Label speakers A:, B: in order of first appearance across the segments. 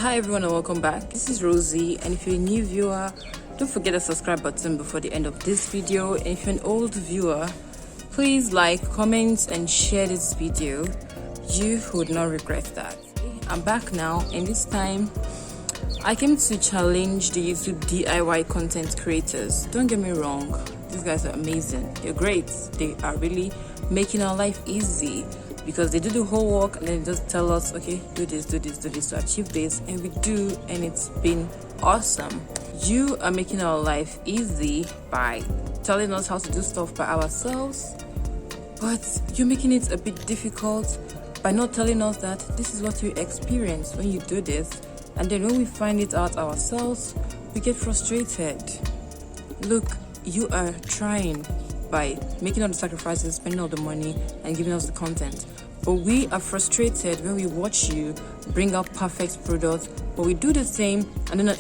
A: Hi everyone and welcome back. This is Rosie, and if you're a new viewer, don't forget the subscribe button before the end of this video. And if you're an old viewer, please like, comment and share this video. You would not regret that. I'm back now, and this time I came to challenge the YouTube DIY content creators. Don't get me wrong, these guys are amazing, they're great, they are really making our life easy, because they do the whole work and then just tell us, okay, do this to achieve this, and we do, and it's been awesome. You are making our life easy by telling us how to do stuff by ourselves, but you're making it a bit difficult by not telling us that this is what you experience when you do this, and then when we find it out ourselves, we get frustrated. Look, you are trying by making all the sacrifices, spending all the money and giving us the content, but we are frustrated when we watch you bring out perfect products, but we do the same, and then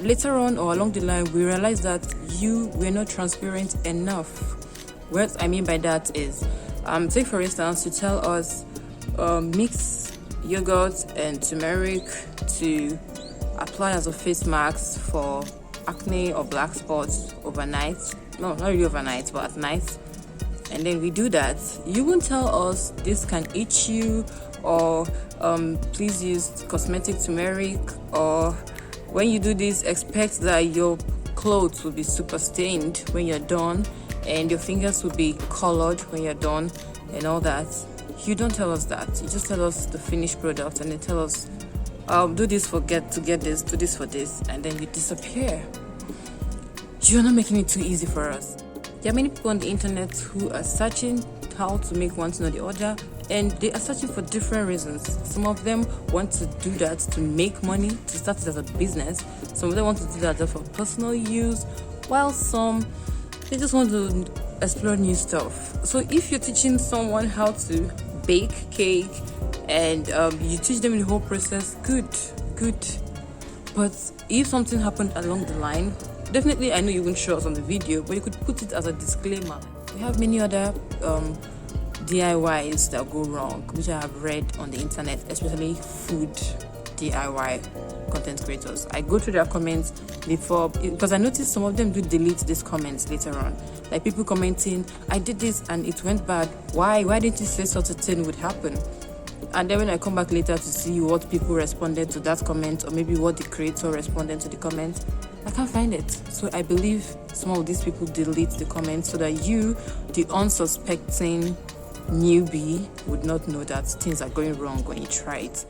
A: later on or along the line we realize that you were not transparent enough. What I mean by that is, take for instance, you tell us mix yogurt and turmeric to apply as a face mask for acne or black spots overnight. No, not really overnight, but at night. And then we do that. You won't tell us this can itch you, or please use cosmetic turmeric, or when you do this, expect that your clothes will be super stained when you're done, and your fingers will be colored when you're done, and all that. You don't tell us that. You just tell us the finished product, and then tell us, do this to get this, do this for this, and then you disappear. You're not making it too easy for us. There are many people on the internet who are searching how to make one thing or the other, and they are searching for different reasons. Some of them want to do that to make money, to start it as a business. Some of them want to do that for personal use, while some, they just want to explore new stuff. So if you're teaching someone how to bake cake and you teach them the whole process, good. But if something happened along the line, definitely, I know you won't show us on the video, but you could put it as a disclaimer. We have many other DIYs that go wrong, which I have read on the internet, especially food DIY content creators. I go through their comments before, because I noticed some of them do delete these comments later on. Like people commenting, I did this and it went bad. Why didn't you say such a thing would happen? And then when I come back later to see what people responded to that comment, or maybe what the creator responded to the comment, I can't find it. So I believe some of these people delete the comments so that you, the unsuspecting newbie, would not know that things are going wrong when you try it.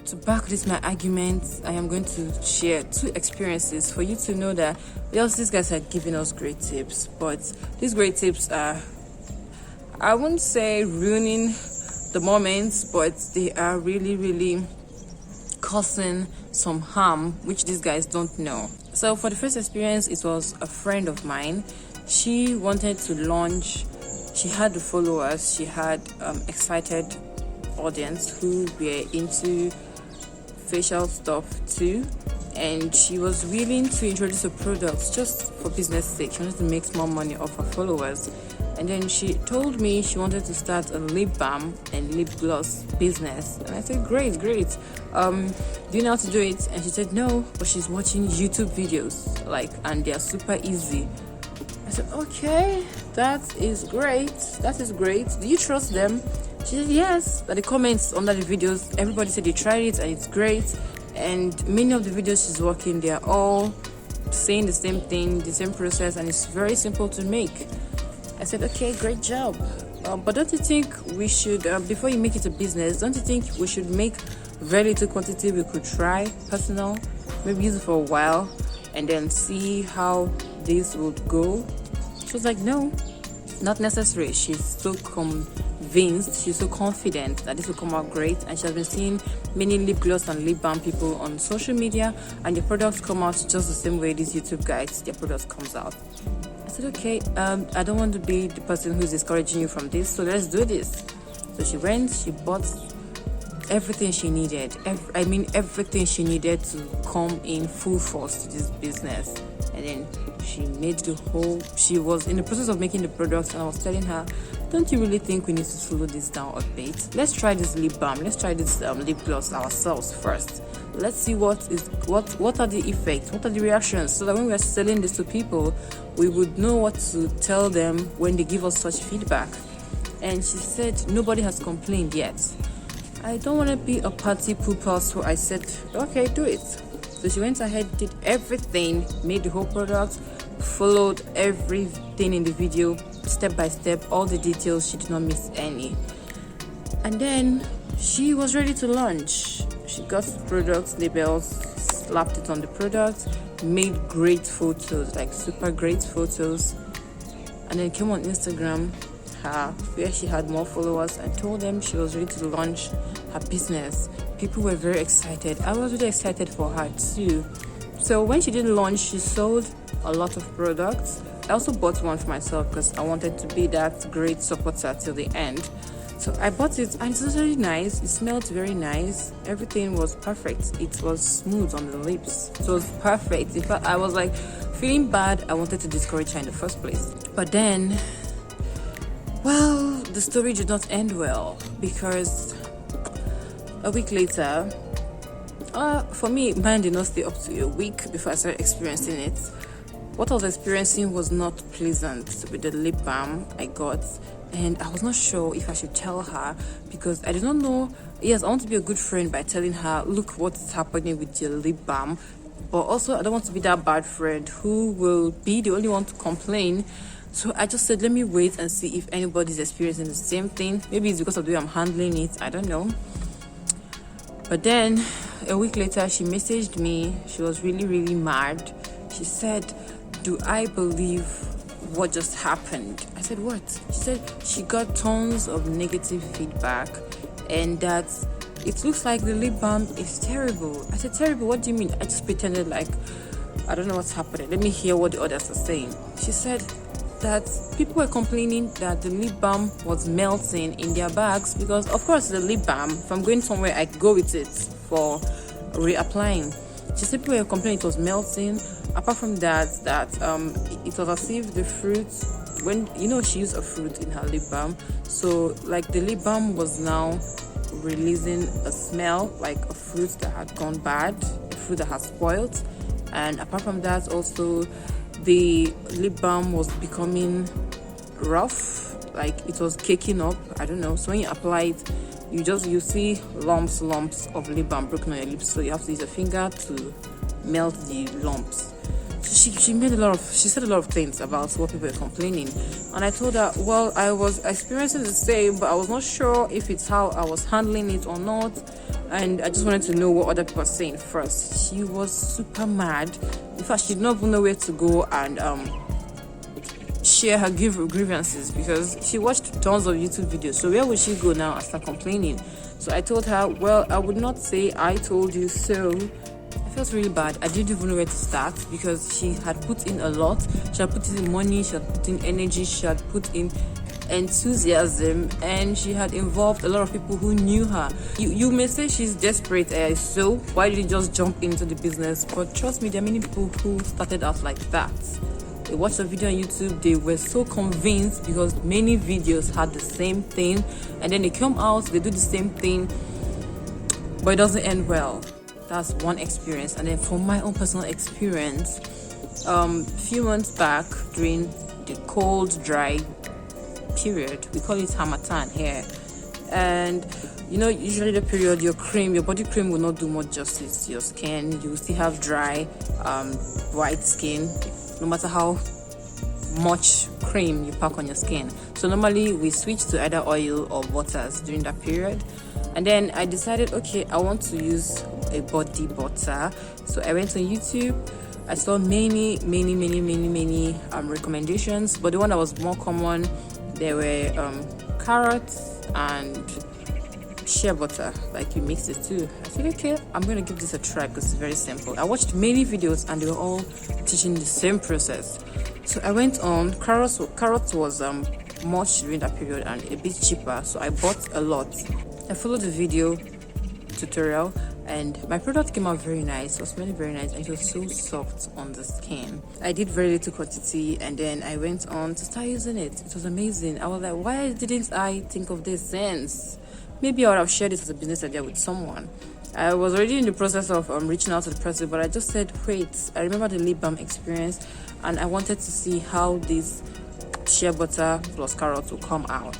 A: To back this my argument, I am going to share 2 experiences for you to know that, yes, these guys are giving us great tips, but these great tips are, I wouldn't say ruining the moments, but they are really causing some harm, which these guys don't know. So for the first experience, it was a friend of mine. She wanted to launch, she had the followers, she had excited audience who were into facial stuff too, and she was willing to introduce a product just for business sake. She wanted to make small money off her followers. And then she told me she wanted to start a lip balm and lip gloss business. And I said, great. Do you know how to do it? And she said, no, but she's watching YouTube videos, and they're super easy. I said, okay, that is great. Do you trust them? She said, yes. But the comments under the videos, everybody said they tried it and it's great. And many of the videos she's working, they are all saying the same thing, the same process, and it's very simple to make. I said, okay, great job. But don't you think we should, before you make it a business, don't you think we should make very little quantity we could try, personal, maybe use it for a while, and then see how this would go? She was like, no, not necessary. She's so convinced, she's so confident that this will come out great, and she has been seeing many lip gloss and lip balm people on social media, and the products come out just the same way these YouTube guys, their products comes out. I said, okay, I don't want to be the person who's discouraging you from this, so let's do this. So she went, she bought everything she needed, everything she needed to come in full force to this business. And then she was in the process of making the product, and I was telling her, don't you really think we need to slow this down a bit? Let's try this lip balm, let's try this lip gloss ourselves first. Let's see what are the effects, what are the reactions, so that when we are selling this to people, we would know what to tell them when they give us such feedback. And she said nobody has complained yet. I don't want to be a party pooper, so I said okay, do it. So she went ahead, did everything, made the whole product, followed everything in the video step by step, all the details. She did not miss any. And then she was ready to launch. She got the product labels, slapped it on the product, made great photos, like super great photos, and then came on Instagram where she had more followers, and told them she was ready to launch her business. People were very excited. I was really excited for her too. So when she did launch, she sold a lot of products. I also bought one for myself because I wanted to be that great supporter till the end. So I bought it, and it was really nice. It smelled very nice. Everything was perfect. It was smooth on the lips. It was perfect. In fact, I was like feeling bad. I wanted to discourage her in the first place. But then, well, the story did not end well, because a week later, for me, mine did not stay up to a week before I started experiencing it. What I was experiencing was not pleasant with the lip balm I got, and I was not sure if I should tell her, because I did not know. Yes, I want to be a good friend by telling her, look what is happening with your lip balm, but also I don't want to be that bad friend who will be the only one to complain. So I just said, let me wait and see if anybody's experiencing the same thing. Maybe it's because of the way I'm handling it, I don't know. But then a week later, she messaged me. She was really mad. She said, do I believe what just happened? I said, what? She said she got tons of negative feedback, and that it looks like the lip balm is terrible. I said, terrible? What do you mean? I just pretended like I don't know what's happening. Let me hear what the others are saying. She said that people were complaining that the lip balm was melting in their bags, because of course the lip balm, if I'm going somewhere, I go with it for reapplying. She said people were complaining it was melting. Apart from that, it was as if the fruit, when she used a fruit in her lip balm, so like the lip balm was now releasing a smell like a fruit that had gone bad, a fruit that had spoiled. And apart from that, also the lip balm was becoming rough, like it was caking up. I don't know. So when you apply it, you see lumps of lip balm broken on your lips. So you have to use a finger to melt the lumps. So she said a lot of things about what people were complaining, and I told her, well, I was experiencing the same, but I was not sure if it's how I was handling it or not, and I just wanted to know what other people were saying first. She was super mad. In fact, she did not even know where to go and share her grievances, because she watched tons of YouTube videos. So where would she go now and start complaining? So I told her, well, I would not say I told you so. I felt really bad. I didn't even know where to start, because she had put in a lot. She had put in money, she had put in energy, she had put in enthusiasm, and she had involved a lot of people who knew her. You may say she's desperate, so why did you just jump into the business? But trust me, there are many people who started out like that. They watched a video on YouTube, they were so convinced because many videos had the same thing, and then they come out, they do the same thing, but it doesn't end well. That's one experience. And then from my own personal experience, a few months back, during the cold, dry period, we call it Hamatan here, and usually the period, your body cream will not do much justice to your skin. You will still have dry, white skin, no matter how much cream you pack on your skin. So normally we switch to either oil or butters during that period. And then I decided, okay, I want to use a body butter. So I went on YouTube. I saw many recommendations, but the one that was more common, there were carrots and shea butter, like you mix the two. I said, okay, I'm gonna give this a try because it's very simple. I watched many videos and they were all teaching the same process. So I went on. Carrots was much during that period and a bit cheaper, so I bought a lot. I followed the video, tutorial, and my product came out very nice. It was smelling very nice, and it was so soft on the skin. I did very little quantity, and then I went on to start using it. It was amazing. I was like, why didn't I think of this since? Maybe I would have shared it as a business idea with someone. I was already in the process of reaching out to the person, but I just said, wait, I remember the lip balm experience, and I wanted to see how this shea butter plus carrots will come out.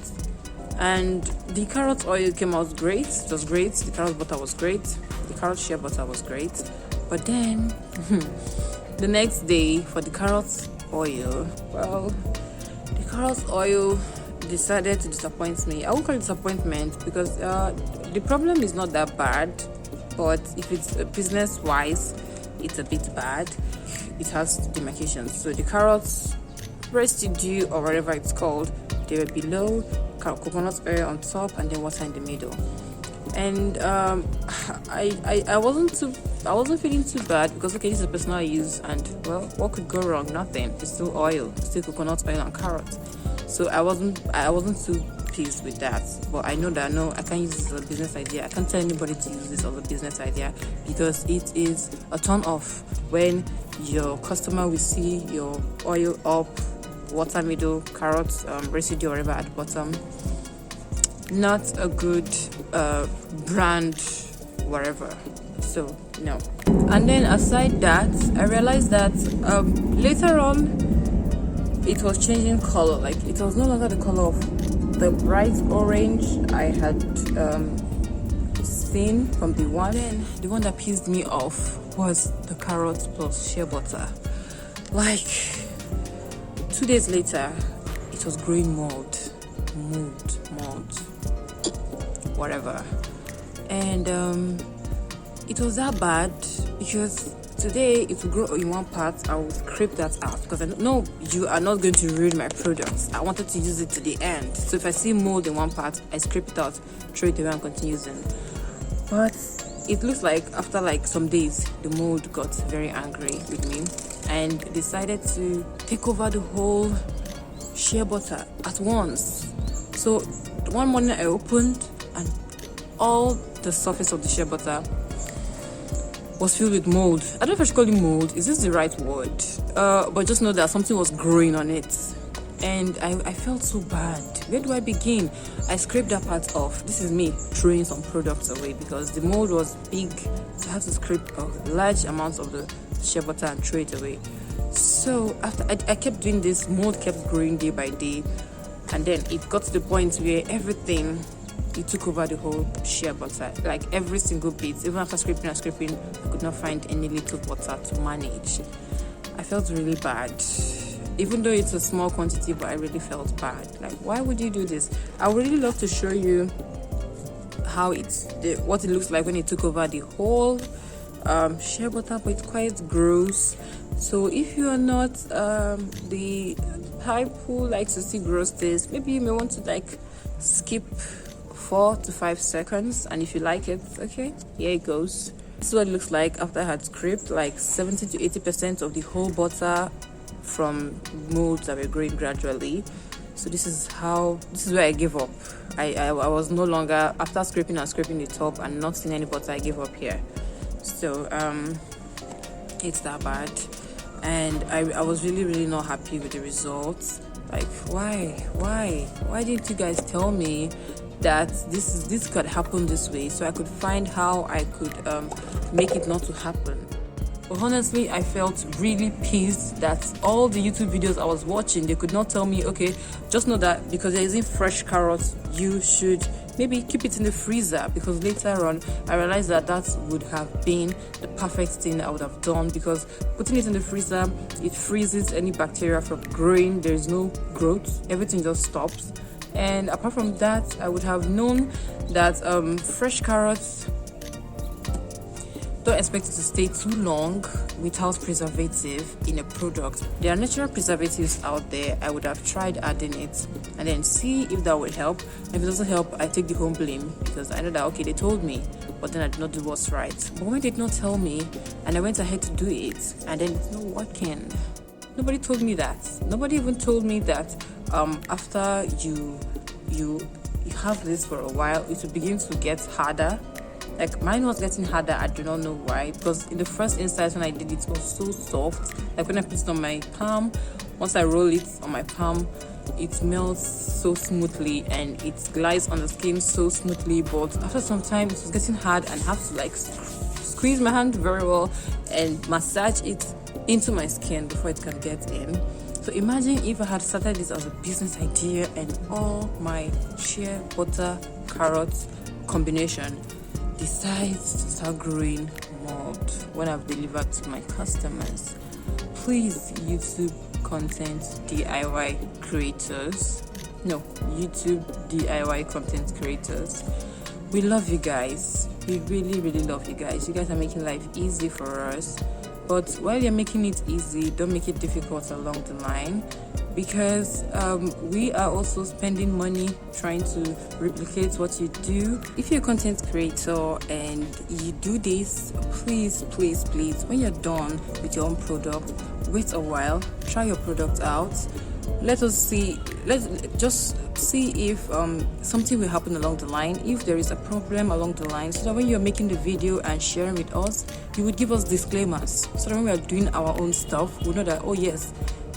A: And the carrot oil came out great. It was great. The carrot butter was great. The carrot shea butter was great. But then the next day for the carrot oil, well, the carrot oil decided to disappoint me. I won't call it disappointment because the problem is not that bad, but if it's business wise, it's a bit bad. It has demarcations. So the carrots residue or whatever it's called, they were below, coconut oil on top, and then water in the middle. And I wasn't feeling too bad because okay, this is a personal use, and well, what could go wrong? Nothing. It's still oil, it's still coconut oil and carrots. So I wasn't too pleased with that. But I know that no, I can't use this as a business idea. I can't tell anybody to use this as a business idea because it is a turn off when your customer will see your oil up, water middle, carrots residue or whatever at the bottom. Not a good brand whatever. So no. And then aside that, I realized that later on it was changing color. Like it was no longer the color of the bright orange I had seen from the one. Then the one that pissed me off was the carrot plus shea butter. Like 2 days later, it was growing mold, whatever. And it was that bad because today it will grow in one part. I will scrape that out because I know you are not going to ruin my products. I wanted to use it to the end. So if I see mold in one part, I scrape it out, throw it away and continue using. But it looks like after like some days, the mold got very angry with me and decided to take over the whole shea butter at once. So one morning I opened and all the surface of the shea butter was filled with mold. I don't know if I should call it mold. Is this the right word? But just know that something was growing on it. And I felt so bad. Where do I begin? I scraped that part off. This is me throwing some products away because the mold was big. So I had to scrape a large amount of the shea butter and throw it away. So after I kept doing this, mold kept growing day by day. And then it got to the point where everything, it took over the whole shea butter. Like every single bit. Even after scraping and scraping, I could not find any little butter to manage. I felt really bad. Even though it's a small quantity, but I really felt bad. Like, why would you do this? I would really love to show you how what it looks like when it took over the whole shea butter, but it's quite gross. So if you are not the type who likes to see gross taste, maybe you may want to like skip 4 to 5 seconds, and if you like it, okay, here it goes. This is what it looks like after I had scraped like 70 to 80% of the whole butter from molds that were growing gradually. So this is where I gave up. I was no longer, after scraping and scraping the top and not seeing any butter, I gave up here. So it's that bad, and I was really not happy with the results. Like, why didn't you guys tell me that this could happen this way, so I could find how I could make it not to happen? But honestly, I felt really pissed that all the YouTube videos I was watching, they could not tell me, okay, just know that because they're using fresh carrots, you should maybe keep it in the freezer, because later on I realized that would have been the perfect thing I would have done, because putting it in the freezer, it freezes any bacteria from growing. There's no growth, everything just stops. And apart from that, I would have known that fresh carrots, don't expect it to stay too long without preservative in a product. There are natural preservatives out there. I would have tried adding it and then see if that would help. If it doesn't help, I take the home blame, because I know that okay, they told me, but then I did not do what's right. But when they did not tell me and I went ahead to do it and then it's not working, nobody told me that. Nobody even told me that after you have this for a while, it will begin to get harder. Like mine was getting harder. I do not know why, because in the first instance when I did it was so soft. Like when I put it on my palm, once I roll it on my palm, it melts so smoothly and it glides on the skin so smoothly. But after some time it was getting hard and I have to like squeeze my hand very well and massage it into my skin before it can get in. So imagine if I had started this as a business idea and all my shea butter carrot combination decides to start growing mold when I've delivered to my customers. Please, YouTube content DIY creators, no, YouTube DIY content creators, we love you guys. We really love you guys. You guys are making life easy for us. But while you're making it easy, don't make it difficult along the line, because we are also spending money trying to replicate what you do. If you're a content creator and you do this, please, when you're done with your own product, wait a while, try your product out. Let's just see if something will happen along the line, if there is a problem along the line, so that when you're making the video and sharing with us, you would give us disclaimers, so that when we are doing our own stuff, we know that, oh yes,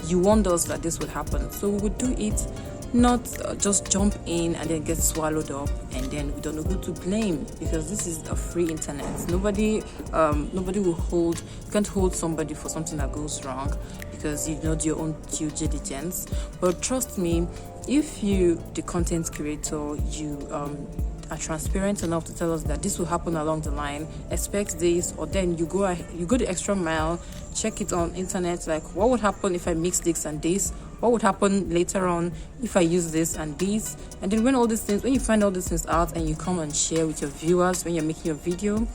A: you warned us that this would happen. So we would do it, not just jump in and then get swallowed up and then we don't know who to blame, because this is a free internet. Nobody will hold, you can't hold somebody for something that goes wrong, because you know your own due diligence. But trust me, if you, the content creator, you are transparent enough to tell us that this will happen along the line, expect this, or then you go the extra mile, check it on internet, like what would happen if I mix this and this, what would happen later on if I use this and this, and then when you find all these things out and you come and share with your viewers when you're making your video,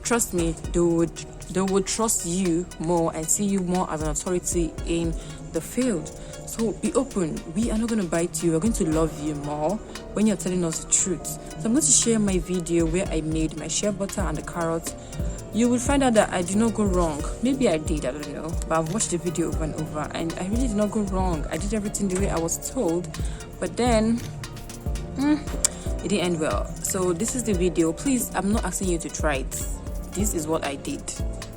A: trust me, they would trust you more and see you more as an authority in the field. So be open. We are not going to bite you. We're going to love you more when you're telling us the truth. So I'm going to share my video where I made my shea butter and the carrots. You will find out that I did not go wrong. Maybe I did, I don't know. But I've watched the video over and over and I really did not go wrong. I did everything the way I was told. But then, it didn't end well. So this is the video. Please, I'm not asking you to try it. This is what I did.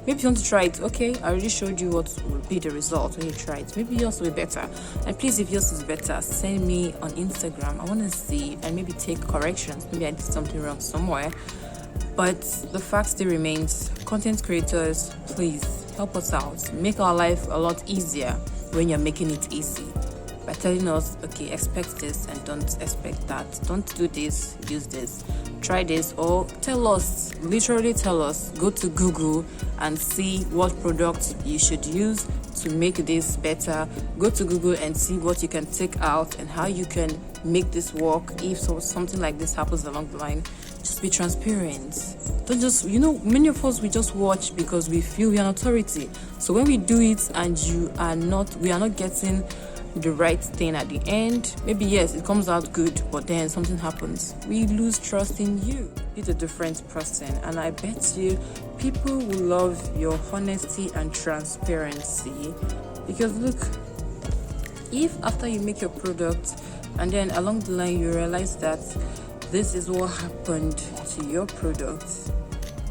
A: Maybe you want to try it, okay? I already showed you what will be the result when you try it. Maybe yours will be better. And please, if yours is better, send me on Instagram. I want to see and maybe take corrections. Maybe I did something wrong somewhere. But the fact still remains, content creators, please help us out. Make our life a lot easier when you're making it easy. By telling us, okay, expect this and don't expect that. Don't do this, use this. Try this, or literally tell us, go to Google and see what product you should use to make this better. Go to Google and see what you can take out and how you can make this work if something like this happens along the line. Just be transparent. Don't just, many of us, we just watch because we feel we're an authority. So when we do it and we are not getting the right thing at the end, maybe yes, it comes out good, but then something happens, we lose trust in you. Be a different person, and I bet you people will love your honesty and transparency. Because look, if after you make your product and then along the line you realize that this is what happened to your product,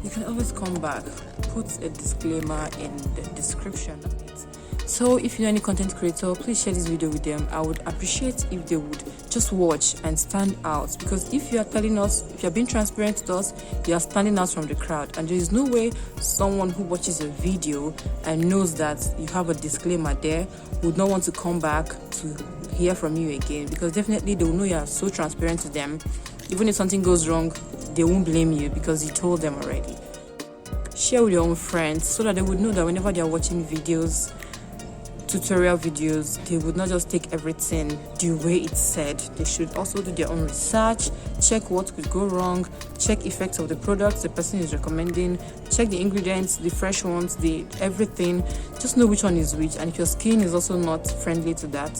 A: you can always come back, put a disclaimer in the description of it. So if you know any content creator, please share this video with them. I would appreciate if they would just watch and stand out, because if you are telling us, if you're being transparent to us, you are standing out from the crowd, and there is no way someone who watches your video and knows that you have a disclaimer there would not want to come back to hear from you again, because definitely they will know you are so transparent to them. Even if something goes wrong, they won't blame you because you told them already. Share with your own friends so that they would know that whenever they are watching videos, tutorial videos, they would not just take everything the way it's said. They should also do their own research, check what could go wrong, check effects of the products the person is recommending, check the ingredients, the fresh ones, the everything. Just know which one is which. And if your skin is also not friendly to that,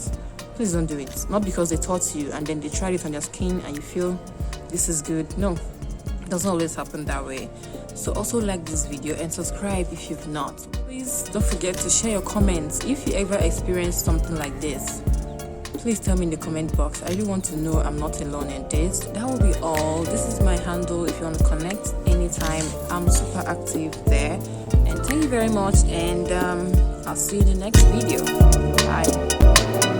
A: please don't do it. Not because they taught you and then they tried it on your skin and you feel this is good. No, it doesn't always happen that way. So also like this video and subscribe if you've not. Please don't forget to share your comments if you ever experienced something like this. Please tell me in the comment box. I really want to know I'm not alone in this. That will be all. This is my handle if you want to connect any anytime. I'm super active there. And thank you very much, and I'll see you in the next video. Bye.